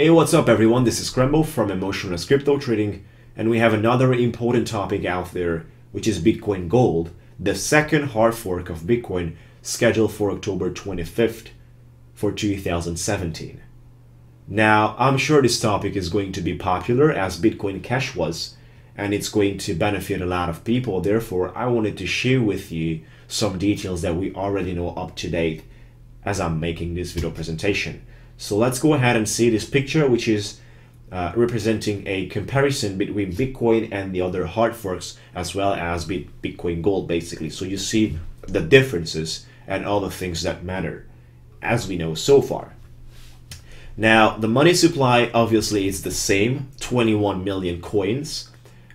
Hey, what's up everyone? This is Scrembo from Emotionless Crypto Trading, and we have another important topic out there, which is Bitcoin Gold, the second hard fork of Bitcoin, scheduled for October 25th for 2017. Now, I'm sure this topic is going to be popular as Bitcoin Cash was, and it's going to benefit a lot of people. Therefore, I wanted to share with you some details that we already know up to date as I'm making this video presentation. So let's go ahead and see this picture, which is representing a comparison between Bitcoin and the other hard forks, as well as Bitcoin Gold, basically. So you see the differences and all the things that matter, as we know so far. Now, the money supply obviously is the same, 21 million coins.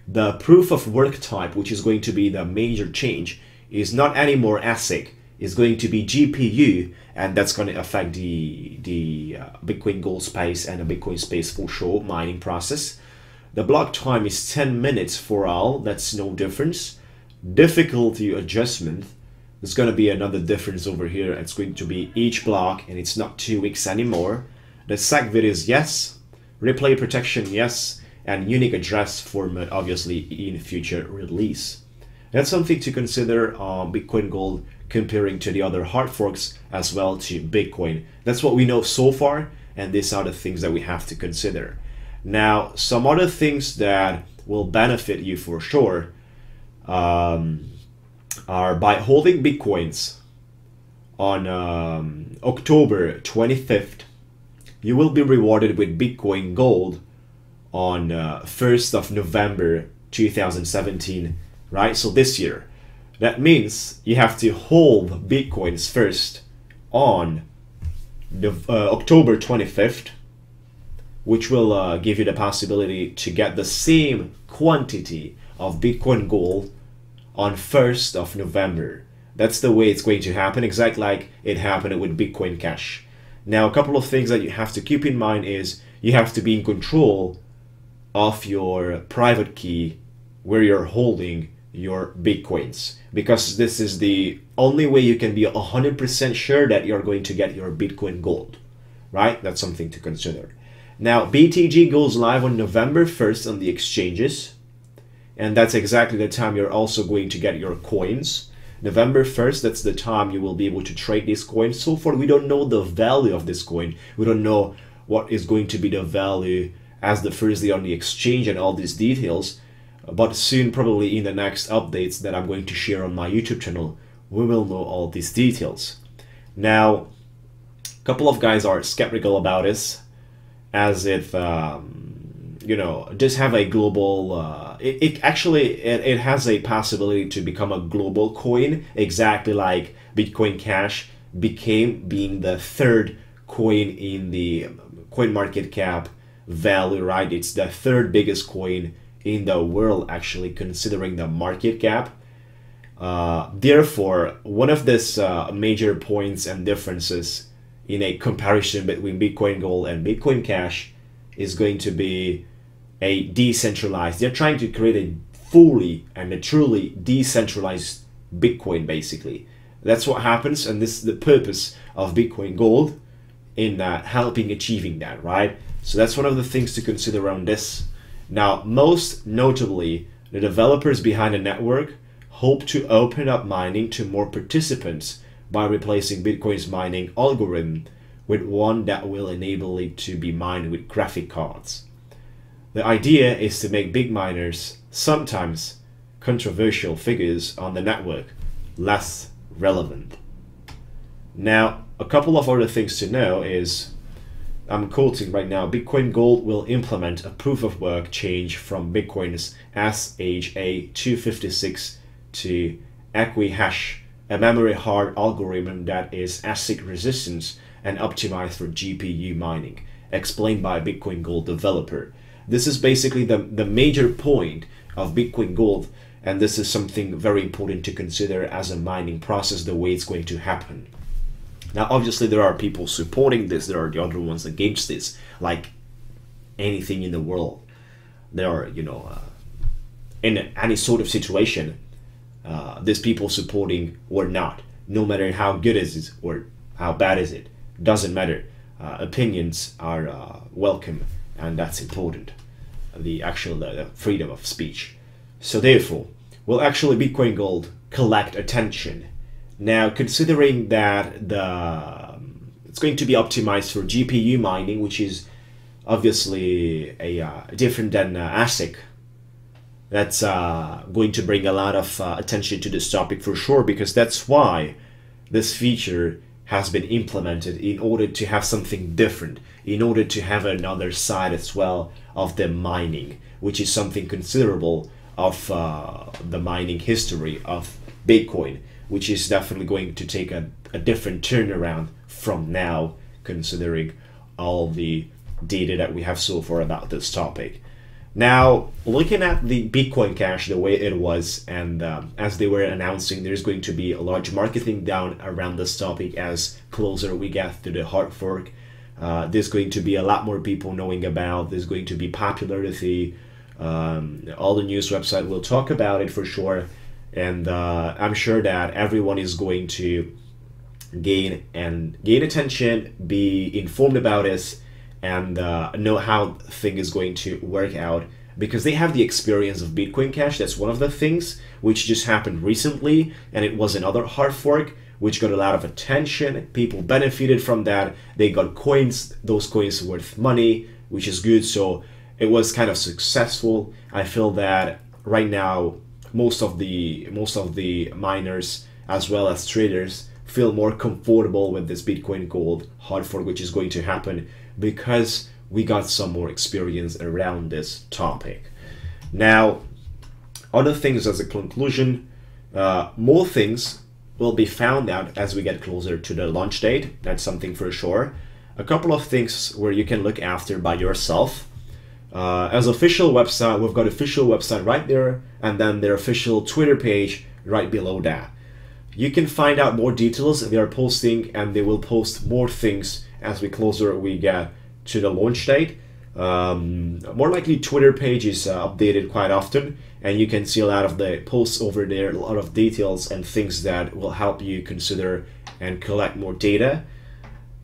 The proof of work type, which is going to be the major change, is not anymore ASIC. Is going to be GPU, and that's going to affect the Bitcoin Gold space and the Bitcoin space for sure mining process. The block time is 10 minutes for all. That's no difference. Difficulty adjustment, there's going to be another difference over here. It's going to be each block, and it's not 2 weeks anymore. The SAC vid is yes. Replay protection yes, and unique address format obviously in future release. That's something to consider on Bitcoin Gold comparing to the other hard forks as well to Bitcoin. That's what we know so far, and these are the things that we have to consider. Now, some other things that will benefit you for sure are by holding Bitcoins on October 25th, you will be rewarded with Bitcoin Gold on 1st of November 2017, right? So this year. That means you have to hold Bitcoins first on October 25th, which will give you the possibility to get the same quantity of Bitcoin Gold on 1st of November. That's the way it's going to happen, exactly like it happened with Bitcoin Cash. Now, a couple of things that you have to keep in mind is you have to be in control of your private key where you're holding your Bitcoins, because this is the only way you can be 100% sure that you're going to get your Bitcoin Gold, right? That's something to consider. Now, BTG goes live on November 1st on the exchanges, and that's exactly the time you're also going to get your coins. November 1st, that's the time you will be able to trade these coins. So far, we don't know the value of this coin. We don't know what is going to be the value as the first day on the exchange and all these details. But soon, probably in the next updates that I'm going to share on my YouTube channel, we will know all these details. Now, a couple of guys are skeptical about this, as if you know, just have a global. It has a possibility to become a global coin, exactly like Bitcoin Cash became being the third coin in the coin market cap value, right? It's the third biggest coin in the world, actually, considering the market cap. Therefore, one of these major points and differences in a comparison between Bitcoin Gold and Bitcoin Cash is going to be a decentralized. They're trying to create a fully and a truly decentralized Bitcoin, basically. That's what happens, and this is the purpose of Bitcoin Gold in helping achieving that, right? So that's one of the things to consider around this. Now, most notably, the developers behind the network hope to open up mining to more participants by replacing Bitcoin's mining algorithm with one that will enable it to be mined with graphic cards. The idea is to make big miners, sometimes controversial figures on the network, less relevant. Now, a couple of other things to know is, I'm quoting right now, Bitcoin Gold will implement a proof of work change from Bitcoin's SHA-256 to Equihash, a memory hard algorithm that is ASIC resistant and optimized for GPU mining, explained by a Bitcoin Gold developer. This is basically the major point of Bitcoin Gold, and this is something very important to consider as a mining process, the way it's going to happen. Now, obviously, there are people supporting this. There are the other ones against this, like anything in the world. There are, you know, in any sort of situation, there's people supporting or not. No matter how good is it or how bad is it, doesn't matter. opinions are welcome, and that's important. The actual freedom of speech. So therefore, will actually Bitcoin Gold collect attention? Now, considering that it's going to be optimized for GPU mining, which is obviously different than ASIC, that's going to bring a lot of attention to this topic for sure, because that's why this feature has been implemented, in order to have something different, in order to have another side as well of the mining, which is something considerable of the mining history of Bitcoin, which is definitely going to take a different turnaround from now, considering all the data that we have so far about this topic. Now, looking at the Bitcoin Cash, the way it was, and as they were announcing, there's going to be a large marketing down around this topic as closer we get to the hard fork. There's going to be a lot more people knowing about, there's going to be popularity, all the news website will talk about it for sure, and I'm sure that everyone is going to gain attention, be informed about it, and know how thing is going to work out, because they have the experience of Bitcoin Cash. That's one of the things which just happened recently, and it was another hard fork which got a lot of attention. People benefited from that. They got coins, those coins worth money, which is good. So it was kind of successful. I feel that right now most of the miners as well as traders feel more comfortable with this Bitcoin Gold hard fork, which is going to happen because we got some more experience around this topic. Now, other things as a conclusion, more things will be found out as we get closer to the launch date. That's something for sure. A couple of things where you can look after by yourself. As official website, we've got official website right there, and then their official Twitter page right below that. You can find out more details. They are posting, and they will post more things as we get to the launch date. More likely Twitter page is updated quite often, and you can see a lot of the posts over there, a lot of details and things that will help you consider and collect more data.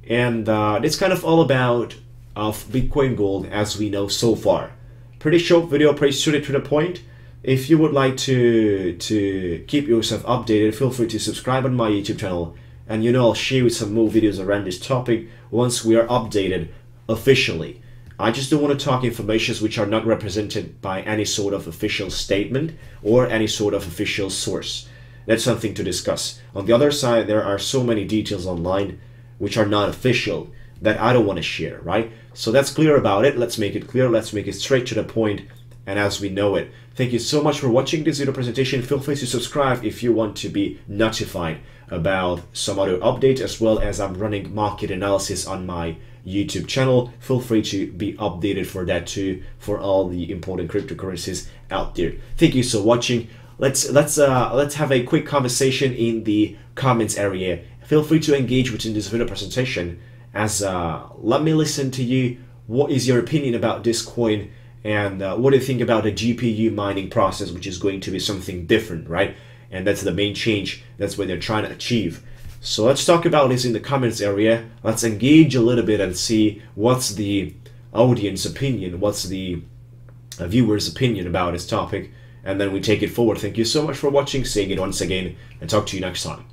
And it's kind of all about of Bitcoin Gold as we know so far. Pretty short video, pretty straight to the point. If you would like to keep yourself updated, feel free to subscribe on my YouTube channel, and I'll share with some more videos around this topic once we are updated officially. I just don't want to talk informations which are not represented by any sort of official statement or any sort of official source. That's something to discuss. On the other side, there are so many details online which are not official that I don't want to share, right? So that's clear about it. Let's make it clear. Let's make it straight to the point and as we know it. Thank you so much for watching this video presentation. Feel free to subscribe if you want to be notified about some other updates, as well as I'm running market analysis on my YouTube channel. Feel free to be updated for that too, for all the important cryptocurrencies out there. Thank you so watching. Let's have a quick conversation in the comments area. Feel free to engage within this video presentation, as let me listen to you. What is your opinion about this coin, and what do you think about the GPU mining process, which is going to be something different, right? And that's the main change. That's what they're trying to achieve. So let's talk about this in the comments area. Let's engage a little bit and see what's the audience opinion, what's the viewer's opinion about this topic, and then we take it forward. Thank you so much for watching, saying it once again, and talk to you next time.